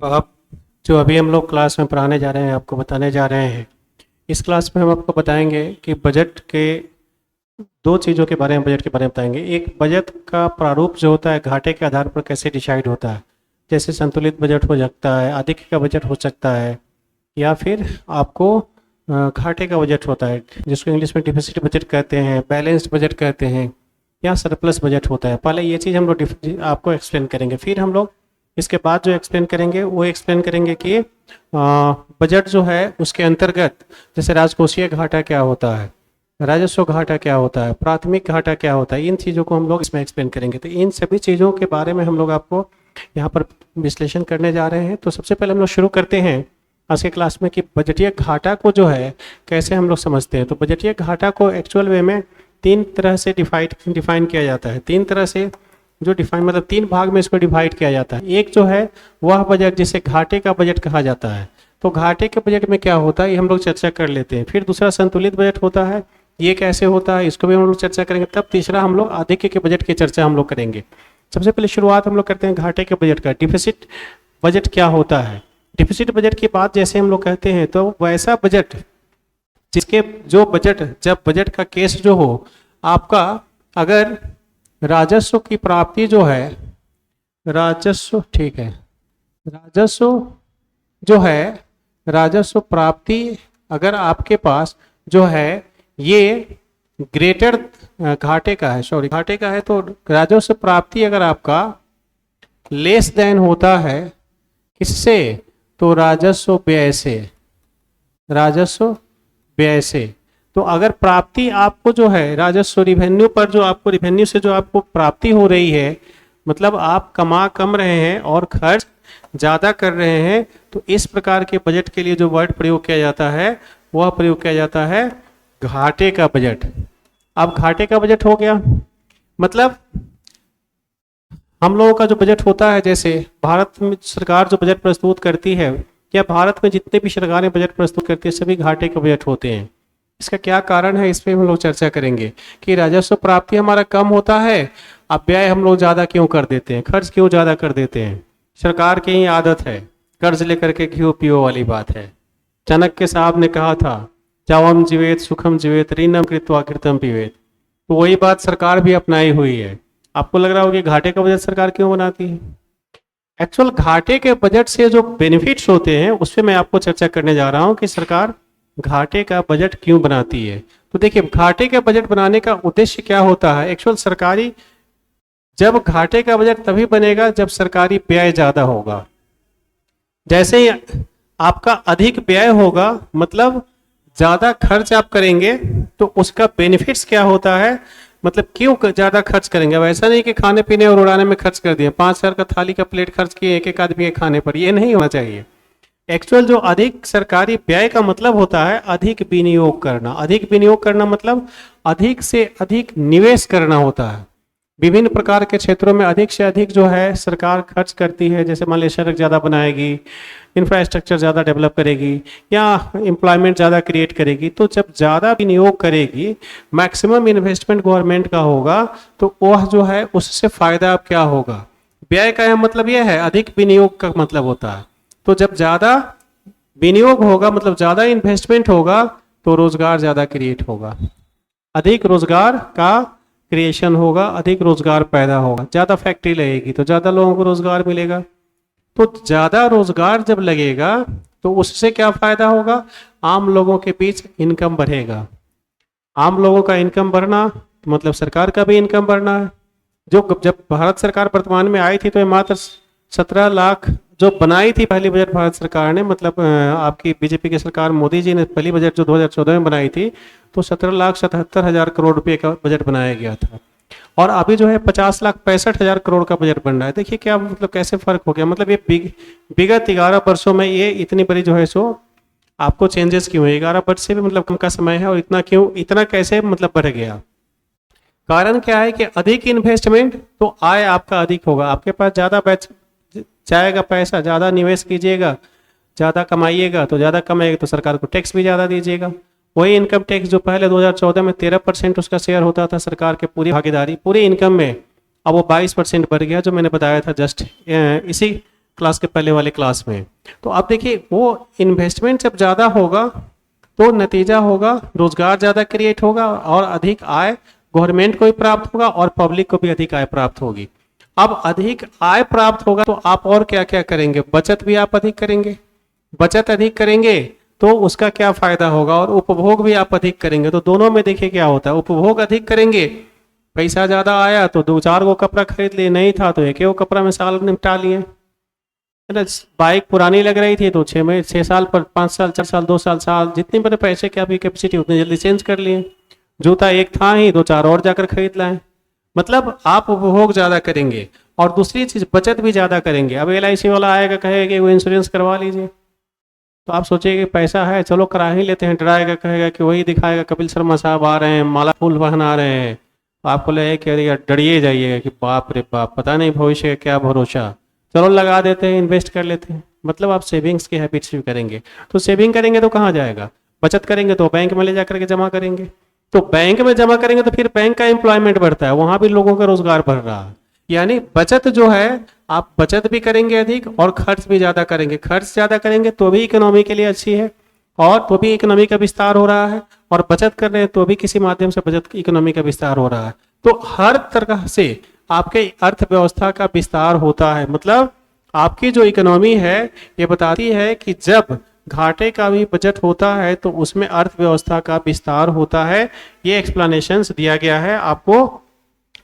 आप जो अभी हम लोग क्लास में पढ़ाने जा रहे हैं, आपको बताने जा रहे हैं, इस क्लास में हम आपको बताएंगे कि बजट के दो चीज़ों के बारे में, बजट के बारे में बताएंगे। एक, बजट का प्रारूप जो होता है घाटे के आधार पर कैसे डिसाइड होता है। जैसे संतुलित बजट हो सकता है, अधिक का बजट हो सकता है, या फिर आपको घाटे का बजट होता है जिसको इंग्लिश में डिफिसिट बजट कहते हैं, बैलेंस्ड बजट कहते हैं, या सरप्लस बजट होता है। पहले ये चीज़ हम लोग आपको एक्सप्लेन करेंगे, फिर हम लोग इसके बाद जो एक्सप्लेन करेंगे वो एक्सप्लेन करेंगे कि बजट जो है उसके अंतर्गत जैसे राजकोषीय घाटा क्या होता है, राजस्व घाटा क्या होता है, प्राथमिक घाटा क्या होता है, इन चीज़ों को हम लोग इसमें एक्सप्लेन करेंगे। तो इन सभी चीज़ों के बारे में हम लोग आपको यहाँ पर विश्लेषण करने जा रहे हैं। तो सबसे पहले हम लोग शुरू करते हैं आज के क्लास में कि बजटीय घाटा को जो है कैसे हम लोग समझते हैं। तो बजटीय घाटा को एक्चुअल वे में तीन तरह से डिफाइन किया जाता है। तीन तरह से जो डिफाइन मतलब तीन भाग में इसको डिवाइड किया जाता है। एक जो है वह बजट जिसे घाटे का बजट कहा जाता है। तो घाटे के बजट में क्या होता है ये हम लोग चर्चा कर लेते हैं। फिर दूसरा संतुलित बजट होता है, ये कैसे होता है इसको भी हम लोग चर्चा करेंगे। तब तीसरा हम लोग अधिक के बजट की चर्चा हम लोग करेंगे। सबसे पहले शुरुआत हम लोग करते हैं घाटे के बजट का। डिफिसिट बजट क्या होता है। डिफिसिट बजट की बात जैसे हम लोग कहते हैं तो वैसा बजट जिसके जो बजट जब बजट का केस जो हो आपका, अगर राजस्व की प्राप्ति जो है, राजस्व ठीक है, राजस्व जो है, राजस्व प्राप्ति अगर आपके पास जो है ये ग्रेटर घाटे का है, सॉरी घाटे का है, तो राजस्व प्राप्ति अगर आपका लेस देन होता है किससे, तो राजस्व व्यय से, राजस्व व्यय से। तो अगर प्राप्ति आपको जो है राजस्व रिवेन्यू पर जो आपको रिवेन्यू से जो आपको प्राप्ति हो रही है, मतलब आप कमा कम रहे हैं और खर्च ज़्यादा कर रहे हैं, तो इस प्रकार के बजट के लिए जो वर्ड प्रयोग किया जाता है वह प्रयोग किया जाता है घाटे का बजट। अब घाटे का बजट हो गया, मतलब हम लोगों का जो बजट होता है, जैसे भारत में सरकार जो बजट प्रस्तुत करती है या भारत में जितने भी सरकारें बजट प्रस्तुत करती है सभी घाटे के बजट होते हैं। इसका क्या कारण है इस पर हम लोग चर्चा करेंगे कि राजस्व प्राप्ति हमारा कम होता है, अब व्यय हम लोग ज़्यादा क्यों कर देते हैं, खर्च क्यों ज़्यादा कर देते हैं। सरकार की ही आदत है, कर्ज लेकर के घी पियो वाली बात है। चाणक्य साहब ने कहा था चावम जीवेत सुखम जीवेत ऋणम कृत्वा कृतम पीवेत। तो वही बात सरकार भी अपनाई हुई है। आपको लग रहा होगा कि घाटे का बजट सरकार क्यों बनाती है। एक्चुअल घाटे के बजट से जो बेनिफिट्स होते हैं उस पर मैं आपको चर्चा करने जा रहा हूँ कि सरकार घाटे का बजट क्यों बनाती है। तो देखिए घाटे का बजट बनाने का उद्देश्य क्या होता है। एक्चुअल सरकारी जब घाटे का बजट तभी बनेगा जब सरकारी व्यय ज्यादा होगा। जैसे ही आपका अधिक व्यय होगा मतलब ज्यादा खर्च आप करेंगे, तो उसका बेनिफिट्स क्या होता है, मतलब क्यों ज्यादा खर्च करेंगे। अब ऐसा नहीं कि खाने पीने और उड़ाने में खर्च कर दिया, 5,000 का थाली का प्लेट खर्च किए एक आदमी के खाने पर, ये नहीं होना चाहिए। एक्चुअल जो अधिक सरकारी व्यय का मतलब होता है अधिक विनियोग करना। अधिक विनियोग करना मतलब अधिक से अधिक निवेश करना होता है। विभिन्न प्रकार के क्षेत्रों में अधिक से अधिक जो है सरकार खर्च करती है। जैसे मान लीजिए सड़क ज़्यादा बनाएगी, इंफ्रास्ट्रक्चर ज़्यादा डेवलप करेगी, या एम्प्लॉयमेंट ज़्यादा क्रिएट करेगी। तो जब ज़्यादा विनियोग करेगी, मैक्सिमम इन्वेस्टमेंट गवर्नमेंट का होगा, तो वह जो है उससे फ़ायदा अब क्या होगा। व्यय का मतलब यह है, अधिक विनियोग का मतलब होता है। तो जब ज़्यादा विनियोग होगा मतलब ज़्यादा इन्वेस्टमेंट होगा तो रोजगार ज़्यादा क्रिएट होगा, अधिक रोजगार का क्रिएशन होगा, अधिक रोजगार पैदा होगा। ज़्यादा फैक्ट्री लगेगी तो ज़्यादा लोगों को रोजगार मिलेगा। तो ज़्यादा रोजगार जब लगेगा तो उससे क्या फ़ायदा होगा, आम लोगों के बीच इनकम बढ़ेगा। आम लोगों का इनकम बढ़ना मतलब सरकार का भी इनकम बढ़ना है। जो जब भारत सरकार वर्तमान में आई थी तो मात्र 17 लाख जो बनाई थी पहली बजट भारत सरकार ने, मतलब आपकी बीजेपी की सरकार मोदी जी ने पहली बजट जो 2014 में बनाई थी तो 17,77,000 करोड़ रुपए का बजट बनाया गया था। और अभी जो है 50,65,000 करोड़ का बजट बन रहा है। देखिए क्या मतलब कैसे फर्क हो गया। मतलब ये विगत 11 वर्षों में ये इतनी बड़ी जो है सो आपको चेंजेस क्यों है। 11 वर्ष से भी मतलब कम का समय है और इतना क्यों, इतना कैसे मतलब बढ़ गया। कारण क्या है कि अधिक इन्वेस्टमेंट तो आय आपका अधिक होगा, आपके पास ज़्यादा जाएगा पैसा, ज़्यादा निवेश कीजिएगा, ज़्यादा कमाइएगा तो ज़्यादा कमाएगा तो सरकार को टैक्स भी ज़्यादा दीजिएगा। वही इनकम टैक्स जो पहले 2014 में 13% उसका शेयर होता था सरकार के पूरी भागीदारी पूरी इनकम में, अब वो 22% बढ़ गया जो मैंने बताया था जस्ट इसी क्लास के पहले वाले क्लास में। तो आप देखिए वो इन्वेस्टमेंट जब ज़्यादा होगा तो नतीजा होगा रोजगार ज़्यादा क्रिएट होगा और अधिक आय गवर्नमेंट को भी प्राप्त होगा और पब्लिक को भी अधिक आय प्राप्त होगी। अब अधिक आय प्राप्त होगा तो आप और क्या क्या करेंगे, बचत भी आप अधिक करेंगे, बचत अधिक करेंगे तो उसका क्या फायदा होगा, और उपभोग भी आप अधिक करेंगे। तो दोनों में देखिए क्या होता है, उपभोग अधिक करेंगे, पैसा ज्यादा आया तो 2-4 गो कपड़ा खरीद लिए, नहीं था तो एक कपड़ा में साल निपटा लिए, है ना। बाइक पुरानी लग रही थी तो 6 साल पर 5 साल 4 साल 2 साल जितने बड़े पैसे की आपकी कैपेसिटी उतनी जल्दी चेंज कर लिए। जूता एक था ही 2-4 और जाकर खरीद लाए। मतलब आप उपभोग ज्यादा करेंगे और दूसरी चीज बचत भी ज्यादा करेंगे। अब LIC वाला आएगा कहेगा कि वो इंश्योरेंस करवा लीजिए, तो आप सोचिए कि पैसा है चलो करा ही लेते हैं, डराएगा कहेगा कि वही दिखाएगा कपिल शर्मा साहब आ रहे हैं माला फूल पहना रहे हैं, आपको लगे कि अरे यार डरिए जाइएगा कि बाप रे बाप पता नहीं भविष्य का क्या भरोसा, चलो लगा देते हैं, इन्वेस्ट कर लेते हैं। मतलब आप सेविंग्स की हैबिट्स भी करेंगे। तो सेविंग करेंगे तो कहाँ जाएगा, बचत करेंगे तो बैंक में ले जा करके जमा करेंगे, तो बैंक में जमा करेंगे तो फिर बैंक का एम्प्लॉयमेंट बढ़ता है, वहां भी लोगों का रोजगार बढ़ रहा है। यानी बचत जो है आप बचत भी करेंगे अधिक और खर्च भी ज्यादा करेंगे। खर्च ज्यादा करेंगे तो भी इकोनॉमी के लिए अच्छी है और तो भी इकोनॉमी का विस्तार हो रहा है, और बचत कर रहे हैं तो भी किसी माध्यम से बचत इकोनॉमी का विस्तार हो रहा है। तो हर तरह से आपके अर्थव्यवस्था का विस्तार होता है। मतलब आपकी जो इकोनॉमी है ये बताती है कि जब घाटे का भी बजट होता है तो उसमें अर्थव्यवस्था का विस्तार होता है। ये एक्सप्लेनेशंस दिया गया है आपको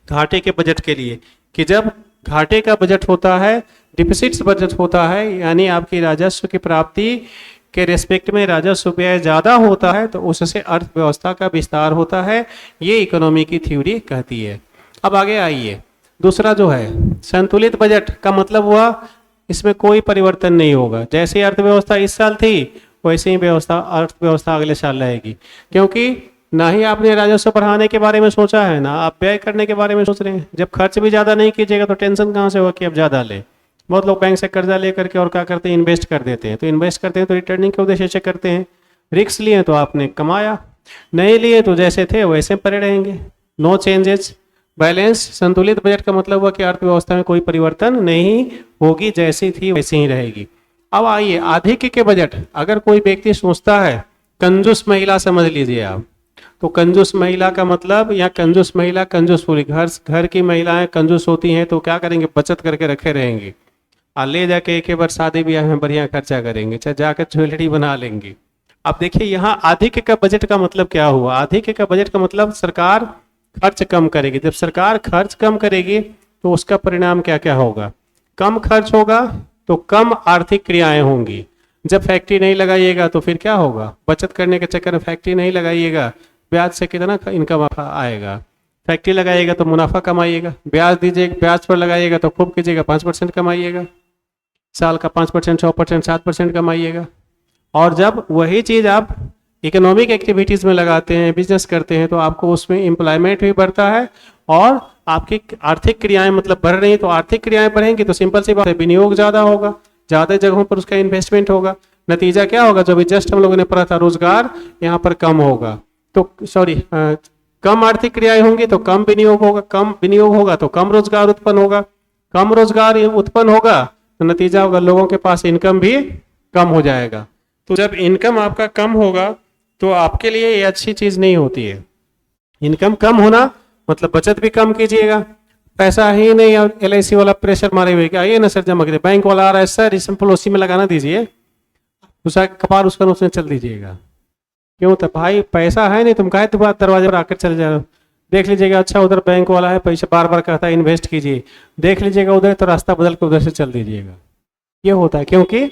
घाटे के बजट के लिए कि जब घाटे का बजट होता है, डिफिसिट्स बजट होता है, यानी आपकी राजस्व की प्राप्ति के रेस्पेक्ट में राजस्व व्यय ज्यादा होता है तो उससे अर्थव्यवस्था का विस्तार होता है। ये इकोनॉमी की थ्योरी कहती है। अब आगे आइए, दूसरा जो है संतुलित बजट का मतलब हुआ इसमें कोई परिवर्तन नहीं होगा, जैसे अर्थव्यवस्था इस साल थी वैसे ही अर्थव्यवस्था अगले साल रहेगी, क्योंकि ना ही आपने राजस्व बढ़ाने के बारे में सोचा है ना आप व्यय करने के बारे में सोच रहे हैं। जब खर्च भी ज्यादा नहीं कीजिएगा तो टेंशन कहाँ से होगा कि अब ज्यादा ले। बहुत लोग बैंक से कर्जा लेकर के और क्या करते हैं, इन्वेस्ट कर देते हैं। तो इन्वेस्ट करते हैं तो रिटर्निंग के उद्देश्य से करते हैं, रिस्क लिए तो आपने कमाया, नहीं लिए तो जैसे थे वैसे पड़े रहेंगे, नो चेंजेस। बैलेंस संतुलित बजट का मतलब हुआ कि अर्थव्यवस्था में कोई परिवर्तन नहीं होगी, जैसी थी वैसी ही रहेगी। अब आइए आधिक्य के बजट। अगर कोई व्यक्ति सोचता है, कंजूस महिला समझ लीजिए आप, तो कंजूस महिला का मतलब या कंजूस महिला कंजूस पूरी घर की महिलाएं कंजूस होती हैं तो क्या करेंगे, बचत करके रखे रहेंगे और ले जाके एक बार शादी ब्याह में बढ़िया खर्चा करेंगे, चाहे जाकर ज्वेलरी बना लेंगे। अब देखिए यहाँ आधिक्य का बजट का मतलब क्या हुआ। आधिक्य का बजट का मतलब सरकार खर्च कम करेगी। जब सरकार खर्च कम करेगी तो उसका परिणाम क्या क्या होगा, कम खर्च होगा तो कम आर्थिक क्रियाएं होंगी। जब फैक्ट्री नहीं लगाइएगा तो फिर क्या होगा, बचत करने के चक्कर में फैक्ट्री नहीं लगाइएगा, ब्याज से कितना इनकम आएगा। फैक्ट्री लगाइएगा तो मुनाफा कमाइएगा, ब्याज दीजिएगा, ब्याज पर लगाइएगा तो खूब कीजिएगा 5% कमाइएगा, साल का 5%, 6%, 7% कमाइएगा। और जब वही चीज़ आप इकोनॉमिक एक्टिविटीज़ में लगाते हैं, बिजनेस करते हैं, तो आपको उसमें एम्प्लॉयमेंट भी बढ़ता है और आपकी आर्थिक क्रियाएं मतलब बढ़ रही हैं। तो आर्थिक क्रियाएं बढ़ेंगी तो सिंपल सी बात है, विनियोग ज़्यादा होगा, ज़्यादा जगहों पर उसका इन्वेस्टमेंट होगा। नतीजा क्या होगा, जो भी जस्ट हम लोगों ने पढ़ा था, रोजगार यहाँ पर कम होगा तो कम आर्थिक क्रियाएं होंगी तो कम विनियोग होगा, कम विनियोग होगा तो कम रोजगार उत्पन्न होगा, कम रोजगार उत्पन्न होगा तो नतीजा होगा लोगों के पास इनकम भी कम हो जाएगा। तो जब इनकम आपका कम होगा तो आपके लिए ये अच्छी चीज नहीं होती है। इनकम कम होना मतलब बचत भी कम कीजिएगा, पैसा ही नहीं और LIC वाला प्रेशर मारे हुए कि आइए ना सर जमा करिए, बैंक वाला आ रहा है सर इस पॉलिसी में लगाना दीजिए, उसका कपार उसका उसमें चल दीजिएगा। क्यों, तो भाई पैसा है नहीं, तुम काहे तुम्हारे दरवाजे पर आकर चले जा रहे हो। देख लीजिएगा अच्छा उधर बैंक वाला है, पैसा बार बार कहता है इन्वेस्ट कीजिए, देख लीजिएगा उधर तो रास्ता बदल के उधर से चल दीजिएगा। ये होता है क्योंकि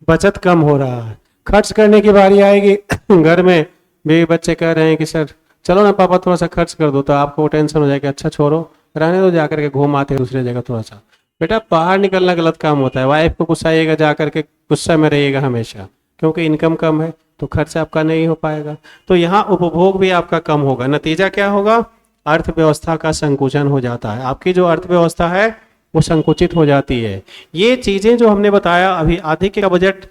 बचत कम हो रहा है। खर्च करने की बारी आएगी घर में बीवी बच्चे कह रहे हैं कि सर चलो ना पापा थोड़ा सा खर्च कर दो, तो आपको टेंशन हो जाएगा, अच्छा छोड़ो रहने दो, जाकर के घूम आते हैं दूसरी जगह थोड़ा सा। बेटा बाहर निकलना गलत काम होता है, वाइफ को गुस्साइएगा, जा करके गुस्सा में रहिएगा हमेशा, क्योंकि इनकम कम है तो खर्च आपका नहीं हो पाएगा। तो यहाँ उपभोग भी आपका कम होगा। नतीजा क्या होगा, अर्थव्यवस्था का संकुचन हो जाता है, आपकी जो अर्थव्यवस्था है वो संकुचित हो जाती है। ये चीजें जो हमने बताया अभी, आधिक्य का बजट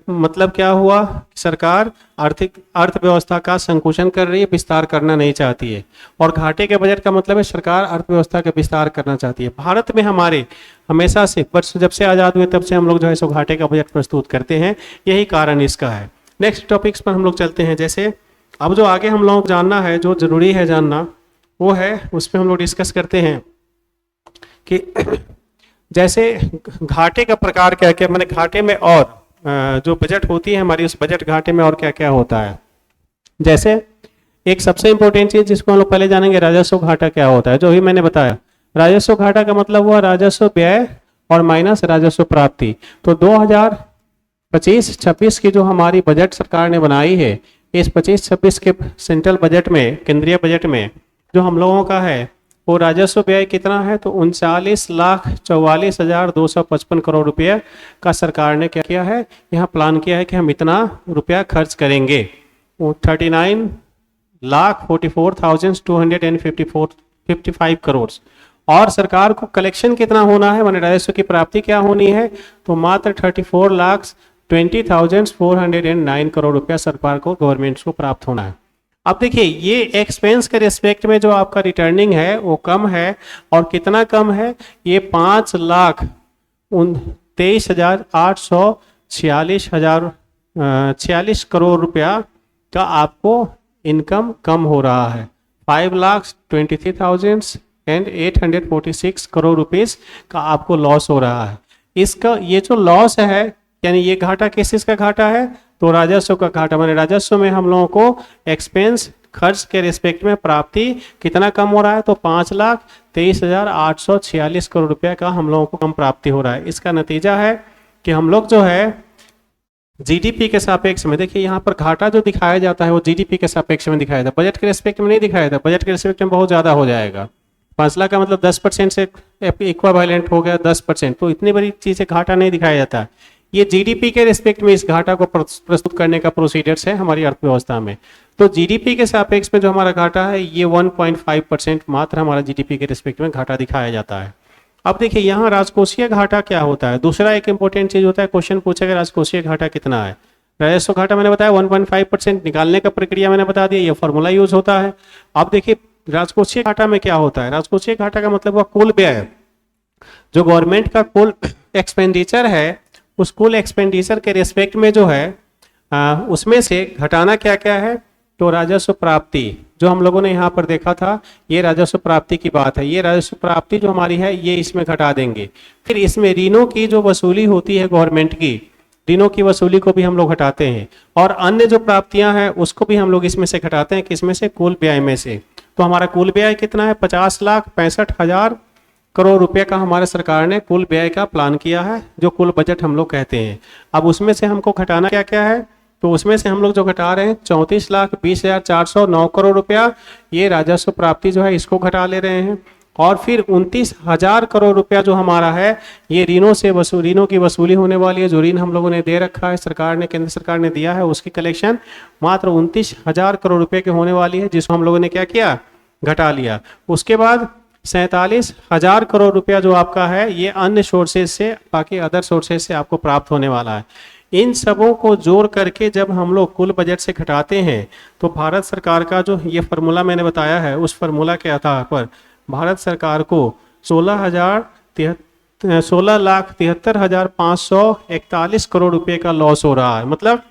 मतलब क्या हुआ, सरकार आर्थिक अर्थव्यवस्था का संकुचन कर रही है, विस्तार करना नहीं चाहती है। और घाटे के बजट का मतलब है सरकार अर्थव्यवस्था का विस्तार करना चाहती है। भारत में हमारे हमेशा से वर्ष जब से आज़ाद हुए तब से हम लोग जो है सो घाटे का बजट प्रस्तुत करते हैं, यही कारण इसका है। नेक्स्ट टॉपिक्स पर हम लोग चलते हैं। जैसे अब जो आगे हम लोग जानना है, जो जरूरी है जानना, वो है उस पर हम लोग डिस्कस करते हैं कि जैसे घाटे का प्रकार क्या क्या, मैंने घाटे में और जो बजट होती है हमारी, उस बजट घाटे में और क्या क्या होता है। जैसे एक सबसे इंपॉर्टेंट चीज जिसको हम लोग पहले जानेंगे, राजस्व घाटा क्या होता है। जो भी मैंने बताया, राजस्व घाटा का मतलब हुआ राजस्व व्यय और माइनस राजस्व प्राप्ति। तो 2025-26 की जो हमारी बजट सरकार ने बनाई है, इस 25-26 के सेंट्रल बजट में, केंद्रीय बजट में जो हम लोगों का है वो राजस्व व्यय कितना है, तो 39,44,255 करोड़ रुपये का सरकार ने क्या किया है, यहाँ प्लान किया है कि हम इतना रुपया खर्च करेंगे। 39,44,255 करोड़। और सरकार को कलेक्शन कितना होना है, माने राजस्व की प्राप्ति क्या होनी है, तो मात्र 34,20,409 करोड़ रुपया सरकार को, गवर्नमेंट को प्राप्त होना है। अब देखिए ये एक्सपेंस के रिस्पेक्ट में जो आपका रिटर्निंग है वो कम है, और कितना कम है, ये 5,23,846 करोड़ रुपया का आपको इनकम कम हो रहा है। 5,23,846 करोड़ रुपीस का आपको लॉस हो रहा है। इसका ये जो लॉस है, यानी ये घाटा किस चीज का घाटा है, तो राजस्व का घाटा। माने राजस्व में हम लोगों को एक्सपेंस, खर्च के रिस्पेक्ट में प्राप्ति कितना कम हो रहा है, तो 5,23,846 करोड़ रुपया का हम लोगों को कम प्राप्ति हो रहा है। इसका नतीजा है कि हम लोग जो है जीडीपी के सापेक्ष में, देखिए यहाँ पर घाटा जो दिखाया जाता है वो जीडीपी के सापेक्ष में दिखाया जाता है, बजट के रिस्पेक्ट में नहीं दिखाया जाता। बजट के रिस्पेक्ट में बहुत ज़्यादा हो जाएगा। 5 लाख का मतलब 10% से इक्विवेलेंट हो गया 10%, तो इतनी बड़ी चीज़ें घाटा नहीं दिखाया जाता। ये जीडीपी के रिस्पेक्ट में इस घाटा को प्रस्तुत करने का प्रोसीजर्स है हमारी अर्थव्यवस्था में। तो जीडीपी के सापेक्ष में जो हमारा घाटा है, ये 1.5% मात्र हमारा जीडीपी के रिस्पेक्ट में घाटा दिखाया जाता है। अब देखिए यहाँ राजकोषीय घाटा क्या होता है। दूसरा एक इंपॉर्टेंट चीज होता है, क्वेश्चन पूछेगा राजकोषीय घाटा कितना है। राजस्व घाटा मैंने बताया 1.5%, निकालने का प्रक्रिया मैंने बता दिया, ये फॉर्मूला यूज होता है। अब देखिए राजकोषीय घाटा में क्या होता है। राजकोषीय घाटा का मतलब हुआ कुल व्यय, जो गवर्नमेंट का कुल एक्सपेंडिचर है, उस कुल एक्सपेंडिचर के रिस्पेक्ट में जो है उसमें से घटाना क्या क्या है, तो राजस्व प्राप्ति जो हम लोगों ने यहाँ पर देखा था, ये राजस्व प्राप्ति की बात है। ये राजस्व प्राप्ति जो हमारी है ये इसमें घटा देंगे। फिर इसमें ऋणों की जो वसूली होती है गवर्नमेंट की, ऋणों की वसूली को भी हम लोग घटाते हैं, और अन्य जो प्राप्तियां हैं उसको भी हम लोग इसमें से घटाते हैं। किसमें से, कुल व्यय में से। तो हमारा कुल व्यय कितना है, 50,65,000 करोड़ रुपए का हमारे सरकार ने कुल व्यय का प्लान किया है, जो कुल बजट हम लोग कहते हैं। अब उसमें से हमको घटाना क्या क्या है, तो उसमें से हम लोग जो घटा रहे हैं 34,20,409 करोड़ रुपया, ये राजस्व प्राप्ति जो है इसको घटा ले रहे हैं। और फिर 29,000 करोड़ रुपया जो हमारा है, ये ऋणों से ऋणों की वसूली होने वाली है। जो ऋण हम लोगों ने दे रखा है, सरकार ने, केंद्र सरकार ने दिया है, उसकी कलेक्शन मात्र 29,000 करोड़ रुपए की होने वाली है, जिसको हम लोगों ने क्या किया, घटा लिया। उसके बाद 47,000 करोड़ रुपया जो आपका है, ये अन्य सोर्सेज से, बाकी अदर सोर्सेज से आपको प्राप्त होने वाला है। इन सबों को जोड़ करके जब हम लोग कुल बजट से घटाते हैं, तो भारत सरकार का जो ये फार्मूला मैंने बताया है, उस फार्मूला के आधार पर भारत सरकार को 16,73,541 करोड़ रुपए का लॉस हो रहा है। मतलब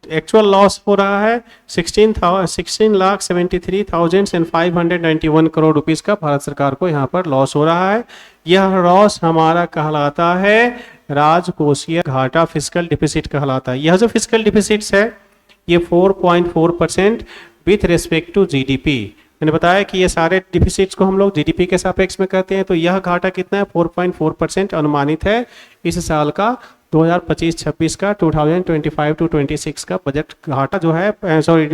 एक्चुअल लॉस हो रहा है 16,73,591 करोड़ रुपीस का भारत सरकार को यहाँ पर लॉस हो रहा है। यह लॉस हमारा कहलाता है राजकोषीय घाटा, फिस्कल डिफिसिट कहलाता है। यह जो फिस्कल डिफिसिट्स है ये 4.4% विथ रिस्पेक्ट टू जीडीपी। मैंने बताया कि ये सारे डिफिसिट्स को हम लोग जीडीपी के सापेक्ष में करते हैं। तो यह घाटा कितना है, 4.4% अनुमानित है इस साल का 2025-26 का, 2025-26 का बजट घाटा जो है, सॉरी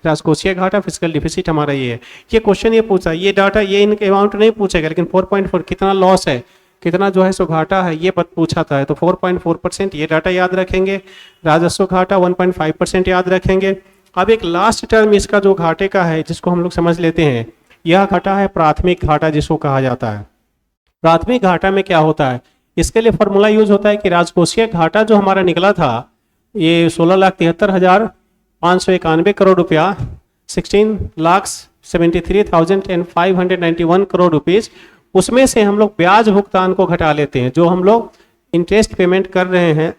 राजकोषीय घाटा, फिस्कल डिफिसिट हमारा ये है। ये क्वेश्चन ये पूछा, ये डाटा, ये इनके अमाउंट नहीं पूछेगा, लेकिन 4.4 कितना लॉस है, कितना जो है सो घाटा है, ये पूछा था। तो 4.4% ये डाटा याद रखेंगे। राजस्व घाटा 1.5% याद रखेंगे। अब एक लास्ट टर्म इसका जो घाटे का है, जिसको हम लोग समझ लेते हैं, यह घाटा है प्राथमिक घाटा, जिसको कहा जाता है। प्राथमिक घाटा में क्या होता है, इसके लिए फॉर्मूला यूज होता है कि राजकोषीय घाटा जो हमारा निकला था ये 16,73,591 करोड़ रुपया, 16,73,591 करोड़ रुपीज़, उसमें से हम लोग ब्याज भुगतान को घटा लेते हैं। जो हम लोग इंटरेस्ट पेमेंट कर रहे हैं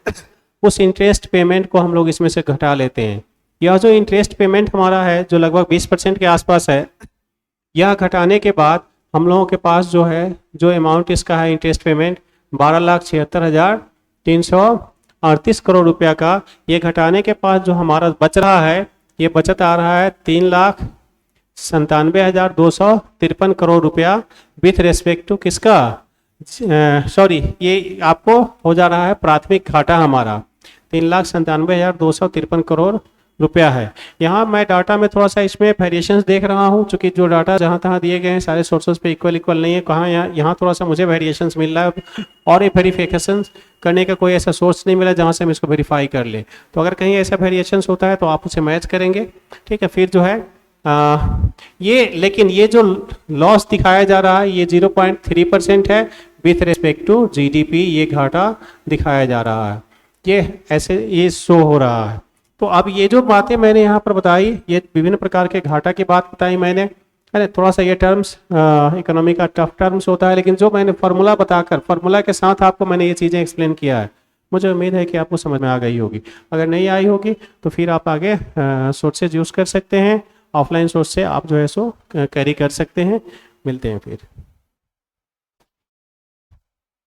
उस इंटरेस्ट पेमेंट को हम लोग इसमें से घटा लेते हैं। यह जो इंटरेस्ट पेमेंट हमारा है जो लगभग 20% के आसपास है, यह घटाने के बाद हम लोगों के पास जो है, जो अमाउंट इसका है इंटरेस्ट पेमेंट 12,76,338 करोड़ रुपया का, ये घटाने के पास जो हमारा बच रहा है, ये बचत आ रहा है 3,97,253 करोड़ रुपया विथ रेस्पेक्ट टू किसका, सॉरी ये आपको हो जा रहा है प्राथमिक घाटा हमारा 3,97,253 करोड़ रुपया है। यहाँ मैं डाटा में थोड़ा सा इसमें वेरिएशंस देख रहा हूँ, चूँकि जो डाटा जहाँ तहाँ दिए गए हैं सारे सोर्सेज पे इक्वल नहीं है, कहाँ यहाँ थोड़ा सा मुझे वेरिएशंस मिल रहा है और ये वेरिफिकेशन करने का कोई ऐसा सोर्स नहीं मिला जहाँ से हम इसको वेरीफाई कर ले। तो अगर कहीं ऐसा वेरिएशंस होता है तो आप उसे मैच करेंगे, ठीक है। फिर जो है लेकिन ये जो लॉस दिखाया जा रहा है ये 0.3% है विथ रेस्पेक्ट टू जीडीपी, ये घाटा दिखाया जा रहा है, ये ऐसे ये शो हो रहा है। तो अब ये जो बातें मैंने यहाँ पर बताई, ये विभिन्न प्रकार के घाटा की बात बताई मैंने, अरे थोड़ा सा ये टर्म्स इकोनॉमी का टफ टर्म्स होता है, लेकिन जो मैंने फार्मूला बताकर फार्मूला के साथ आपको मैंने ये चीज़ें एक्सप्लेन किया है, मुझे उम्मीद है कि आपको समझ में आ गई होगी। अगर नहीं आई होगी तो फिर आप आगे सोर्सेज यूज़ कर सकते हैं, ऑफलाइन सोर्स से आप जो है सो कैरी कर सकते हैं। मिलते हैं फिर।